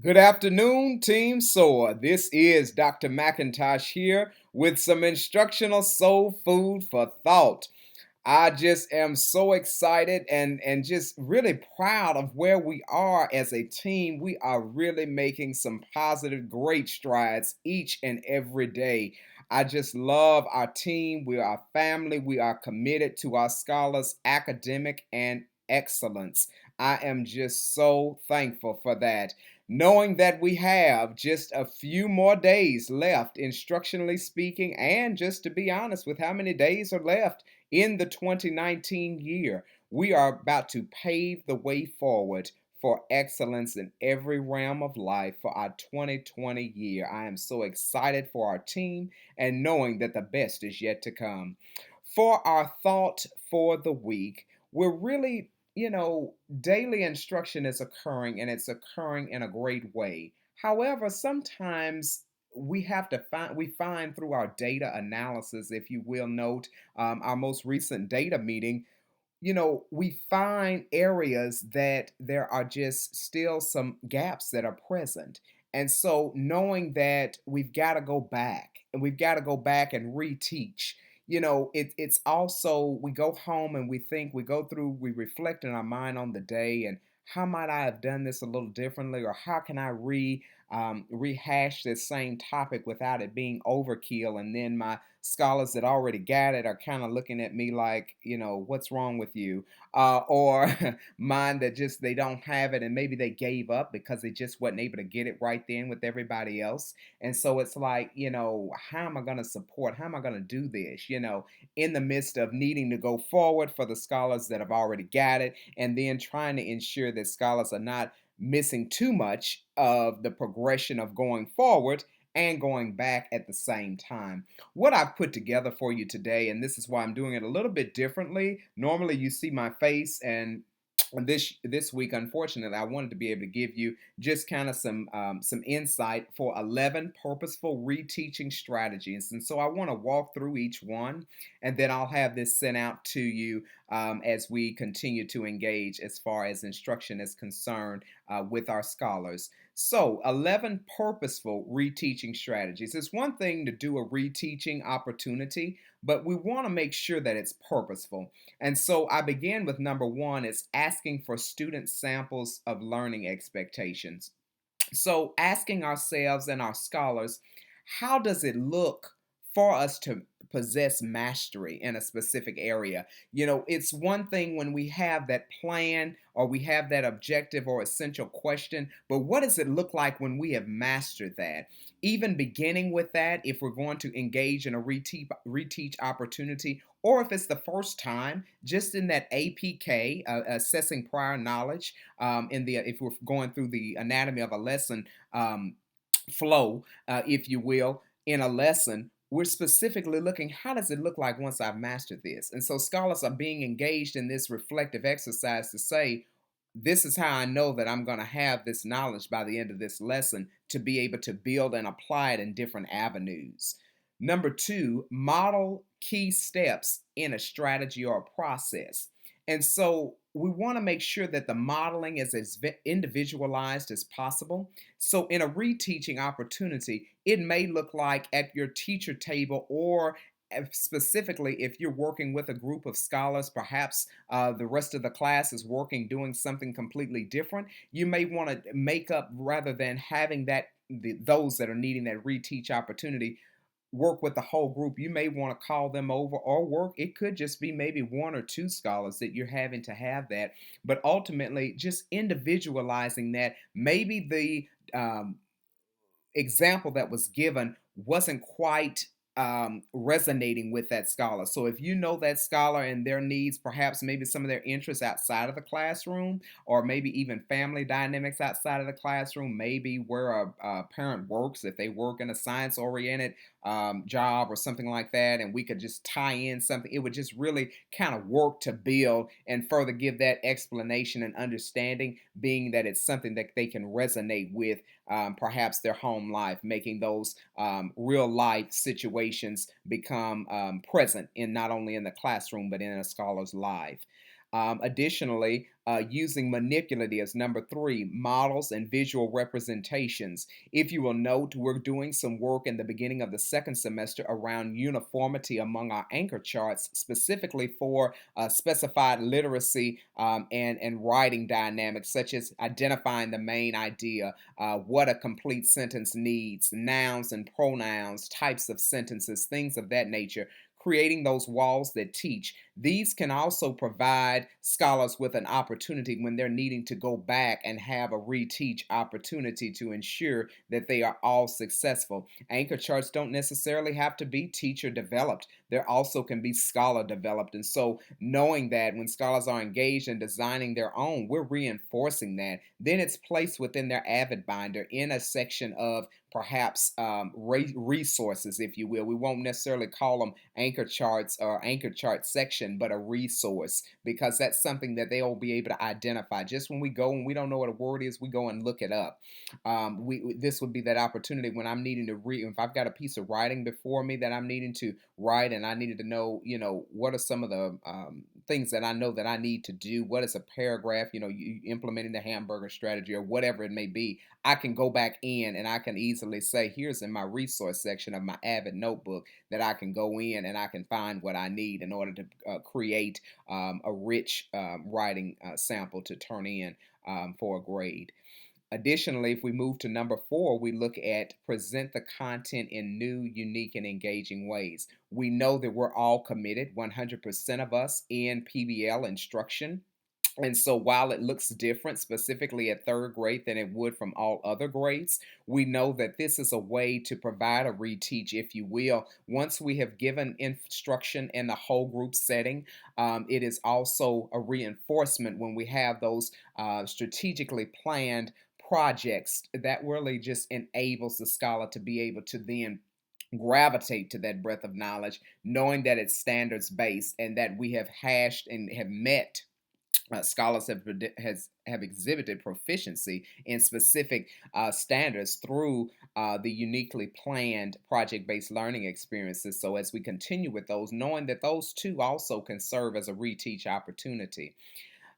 Good afternoon, Team SOAR. This is Dr. McIntosh here with some instructional soul food for thought. I just am so excited and just really proud of where we are as a team. We are really making some positive, great strides each and every day. I just love our team. We are family. We are committed to our scholars' academic and excellence. I am just so thankful for that. Knowing that we have just a few more days left, instructionally speaking, and just to be honest with how many days are left in the 2019 year, we are about to pave the way forward for excellence in every realm of life for our 2020 year. I am so excited for our team and knowing that the best is yet to come. For our thought for the week, we're really, daily instruction is occurring and it's occurring in a great way. However, sometimes we find through our data analysis, if you will note, our most recent data meeting, we find areas that there are just still some gaps that are present. And so, knowing that we've got to go back and we've got to go back and reteach, it's also we go home and we think, we go through, we reflect in our mind on the day and how might I have done this a little differently, or how can I rehash this same topic without it being overkill? And then my scholars that already got it are kind of looking at me like, what's wrong with you? Or mine that just they don't have it and maybe they gave up because they just wasn't able to get it right then with everybody else. And so it's like, how am I going to support? How am I going to do this? In the midst of needing to go forward for the scholars that have already got it, and then trying to ensure that scholars are not missing too much of the progression of going forward and going back at the same time. What I've put together for you today, and this is why I'm doing it a little bit differently. Normally, you see my face, and this week, unfortunately, I wanted to be able to give you just kind of some insight for 11 purposeful reteaching strategies, and so I want to walk through each one, and then I'll have this sent out to you as we continue to engage as far as instruction is concerned with our scholars. So, 11 purposeful reteaching strategies. It's one thing to do a reteaching opportunity, but we want to make sure that it's purposeful. And so I began with number one is asking for student samples of learning expectations. So, asking ourselves and our scholars, how does it look for us to possess mastery in a specific area? It's one thing when we have that plan or we have that objective or essential question, but what does it look like when we have mastered that? Even beginning with that, if we're going to engage in a reteach opportunity, or if it's the first time, just in that APK, assessing prior knowledge, in the if we're going through the anatomy of a lesson flow, if you will, in a lesson, we're specifically looking, how does it look like once I've mastered this? And so scholars are being engaged in this reflective exercise to say, this is how I know that I'm going to have this knowledge by the end of this lesson to be able to build and apply it in different avenues. Number two, model key steps in a strategy or a process. And so we want to make sure that the modeling is as individualized as possible. So, in a reteaching opportunity, it may look like at your teacher table, or specifically if you're working with a group of scholars, perhaps the rest of the class is working, doing something completely different. You may want to make up, rather than having those that are needing that reteach opportunity work with the whole group, you may want to call them over or work. It could just be maybe one or two scholars that you're having to have that, but ultimately just individualizing that. Maybe the example that was given wasn't quite resonating with that scholar. So if you know that scholar and their needs, perhaps maybe some of their interests outside of the classroom, or maybe even family dynamics outside of the classroom, maybe where a parent works, if they work in a science oriented job or something like that, and we could just tie in something, it would just really kind of work to build and further give that explanation and understanding, being that it's something that they can resonate with, perhaps their home life, making those real life situations become present in not only in the classroom but in a scholar's life. Additionally, using manipulatives, number three, models and visual representations. If you will note, we're doing some work in the beginning of the second semester around uniformity among our anchor charts, specifically for specified literacy and writing dynamics, such as identifying the main idea, what a complete sentence needs, nouns and pronouns, types of sentences, things of that nature, creating those walls that teach. These can also provide scholars with an opportunity when they're needing to go back and have a reteach opportunity to ensure that they are all successful. Anchor charts don't necessarily have to be teacher developed. There also can be scholar developed. And so knowing that when scholars are engaged in designing their own, we're reinforcing that. Then it's placed within their Avid binder in a section of perhaps resources, if you will. We won't necessarily call them anchor charts or anchor chart section, but a resource, because that's something that they'll be able to identify. Just when we go and we don't know what a word is, we go and look it up. This would be that opportunity when I'm needing to read. If I've got a piece of writing before me that I'm needing to write, and I needed to know, what are some of the things that I know that I need to do. What is a paragraph? You implementing the hamburger strategy or whatever it may be. I can go back in and I can easily say, here's in my resource section of my Avid notebook that I can go in and I can find what I need in order to create a rich writing sample to turn in for a grade. Additionally, if we move to number four, we look at present the content in new, unique, and engaging ways. We know that we're all committed, 100% of us, in PBL instruction. And so while it looks different, specifically at third grade, than it would from all other grades, we know that this is a way to provide a reteach, if you will. Once we have given instruction in the whole group setting, it is also a reinforcement when we have those strategically planned projects that really just enables the scholar to be able to then gravitate to that breadth of knowledge, knowing that it's standards based and that we have hashed and have met scholars have exhibited proficiency in specific standards through the uniquely planned project-based learning experiences. So as we continue with those, knowing that those too also can serve as a reteach opportunity.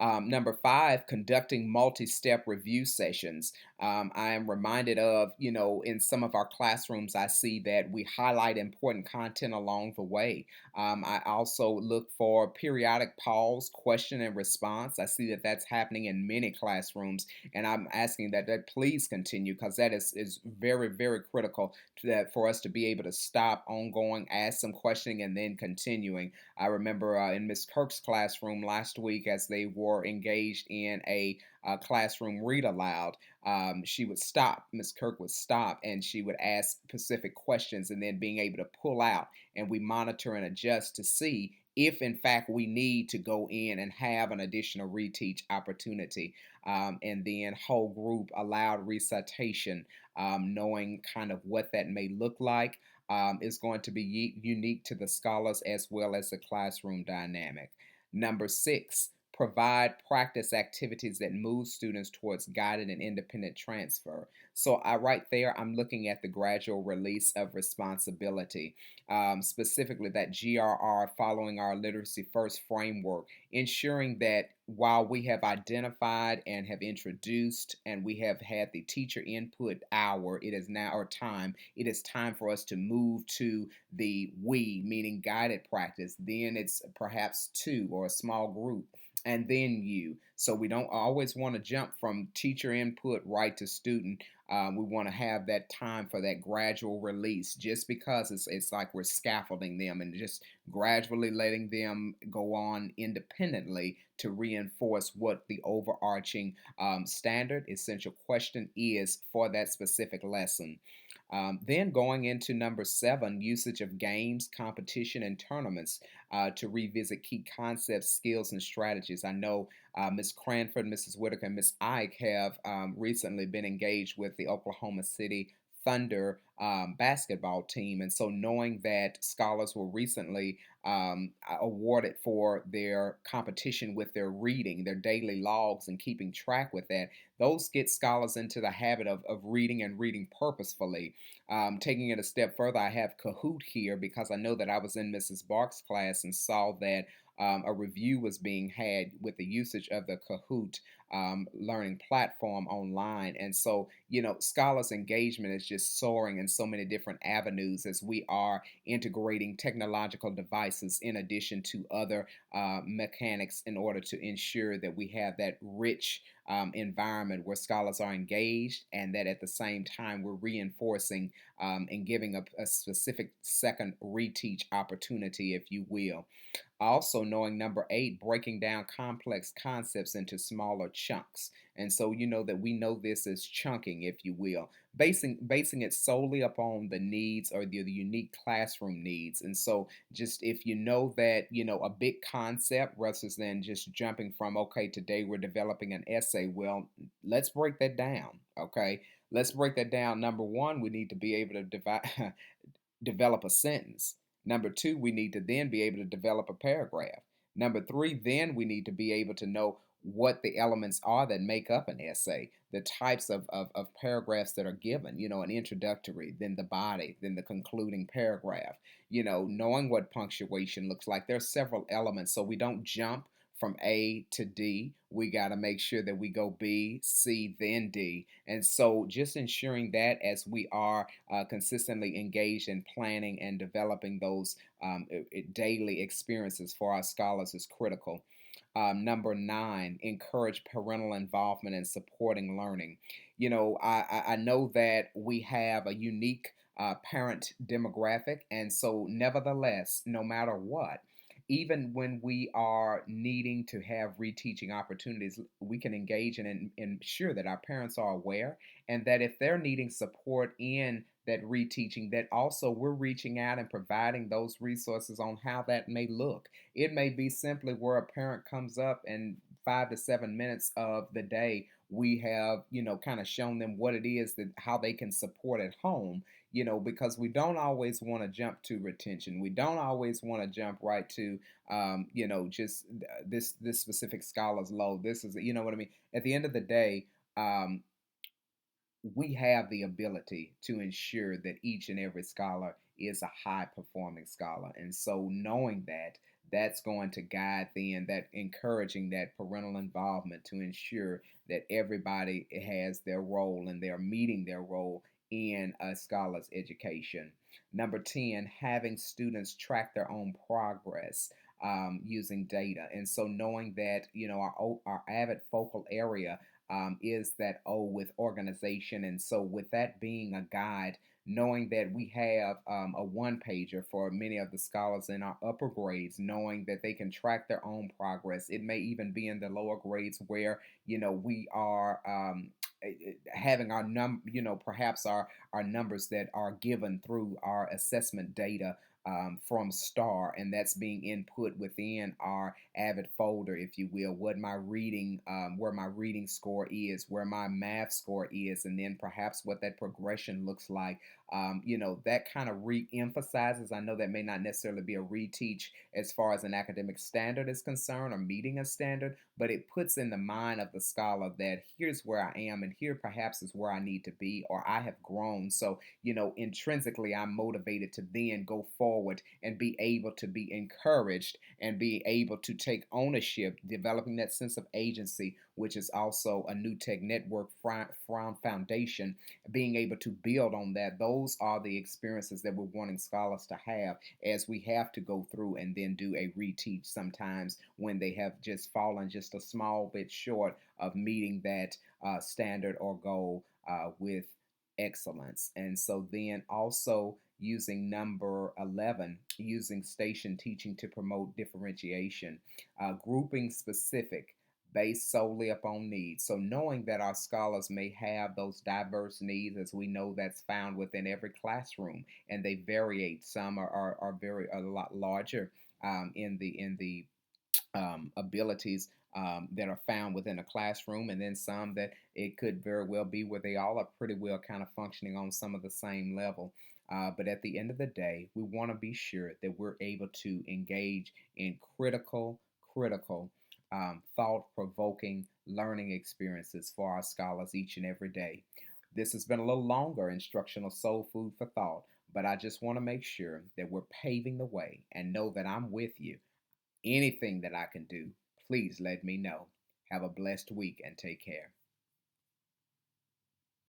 Number five, conducting multi step review sessions. I am reminded of, in some of our classrooms, I see that we highlight important content along the way. I also look for periodic pause, question, and response. I see that that's happening in many classrooms, and I'm asking that please continue because that is very, very critical to that for us to be able to stop ongoing, ask some questioning, and then continuing. I remember in Miss Kirk's classroom last week as they were engaged in a classroom read aloud. She would stop, Miss Kirk would stop, and she would ask specific questions and then being able to pull out. And we monitor and adjust to see if, in fact, we need to go in and have an additional reteach opportunity. And then whole group allowed recitation, knowing kind of what that may look like is going to be unique to the scholars as well as the classroom dynamic. Number six, provide practice activities that move students towards guided and independent transfer. So right there, I'm looking at the gradual release of responsibility, specifically that GRR following our Literacy First framework, ensuring that while we have identified and have introduced and we have had the teacher input hour, it is now our time. It is time for us to move to the we, meaning guided practice. Then it's perhaps two or a small group, and then you. So we don't always want to jump from teacher input right to student. We want to have that time for that gradual release, just because it's like we're scaffolding them and just gradually letting them go on independently to reinforce what the overarching standard essential question is for that specific lesson. Then going into number seven, usage of games, competition, and tournaments to revisit key concepts, skills, and strategies. I know Ms. Cranford, Mrs. Whitaker, and Ms. Ike have recently been engaged with the Oklahoma City Thunder basketball team. And so knowing that scholars were recently awarded for their competition with their reading, their daily logs, and keeping track with that, those get scholars into the habit of reading and reading purposefully. Taking it a step further, I have Kahoot here because I know that I was in Mrs. Barks' class and saw that a review was being had with the usage of the Kahoot learning platform online. And so, scholars' engagement is just soaring in so many different avenues as we are integrating technological devices in addition to other mechanics in order to ensure that we have that rich environment where scholars are engaged, and that at the same time we're reinforcing and giving a specific second reteach opportunity, if you will. Also, knowing number eight, breaking down complex concepts into smaller chunks. And so, that we know this as chunking, if you will, basing it solely upon the needs or the unique classroom needs. And so, just if you know that, a big concept rather than just jumping from, okay, today we're developing an essay. Well, let's break that down. Okay. Let's break that down. Number one, we need to be able to develop a sentence. Number two, we need to then be able to develop a paragraph. Number three, then we need to be able to know what the elements are that make up an essay, the types of paragraphs that are given, an introductory, then the body, then the concluding paragraph, knowing what punctuation looks like. There's several elements, so we don't jump from A to D. We got to make sure that we go B, C, then D. And so just ensuring that as we are consistently engaged in planning and developing those daily experiences for our scholars is critical. Number nine, encourage parental involvement and supporting learning. I know that we have a unique parent demographic, and so nevertheless, no matter what, even when we are needing to have reteaching opportunities, we can engage and ensure that our parents are aware, and that if they're needing support in that reteaching, that also we're reaching out and providing those resources on how that may look. It may be simply where a parent comes up and 5 to 7 minutes of the day we have, kind of shown them what it is that how they can support at home, because we don't always want to jump to retention. We don't always want to jump right to, just this specific scholar's load. This is, you know what I mean. At the end of the day, um, we have the ability to ensure that each and every scholar is a high performing scholar. And so knowing that, that's going to guide then that encouraging that parental involvement to ensure that everybody has their role and they're meeting their role in a scholar's education. Number 10, having students track their own progress using data. And so knowing that, our avid focal area is that O with organization. And so, with that being a guide, knowing that we have a one pager for many of the scholars in our upper grades, knowing that they can track their own progress. It may even be in the lower grades where, we are. Having our perhaps our numbers that are given through our assessment data from STAR, and that's being input within our Avid folder, if you will, what my reading, where my reading score is, where my math score is, and then perhaps what that progression looks like. That kind of re-emphasizes. I know that may not necessarily be a reteach as far as an academic standard is concerned or meeting a standard, but it puts in the mind of the scholar that here's where I am, and here perhaps is where I need to be, or I have grown. So, intrinsically, I'm motivated to then go forward and be able to be encouraged and be able to take ownership, developing that sense of agency, which is also a new tech network foundation, being able to build on that. Those are the experiences that we're wanting scholars to have as we have to go through and then do a reteach sometimes when they have just fallen just a small bit short of meeting that standard or goal with excellence. And so then also using number 11, using station teaching to promote differentiation, grouping specific based solely upon needs. So knowing that our scholars may have those diverse needs, as we know that's found within every classroom, and they variate. Some are very a lot larger in the abilities that are found within a classroom, and then some that it could very well be where they all are pretty well kind of functioning on some of the same level. But at the end of the day, we want to be sure that we're able to engage in critical, thought provoking learning experiences for our scholars each and every day. This has been a little longer instructional soul food for thought, but I just want to make sure that we're paving the way and know that I'm with you. Anything that I can do, please let me know. Have a blessed week and take care.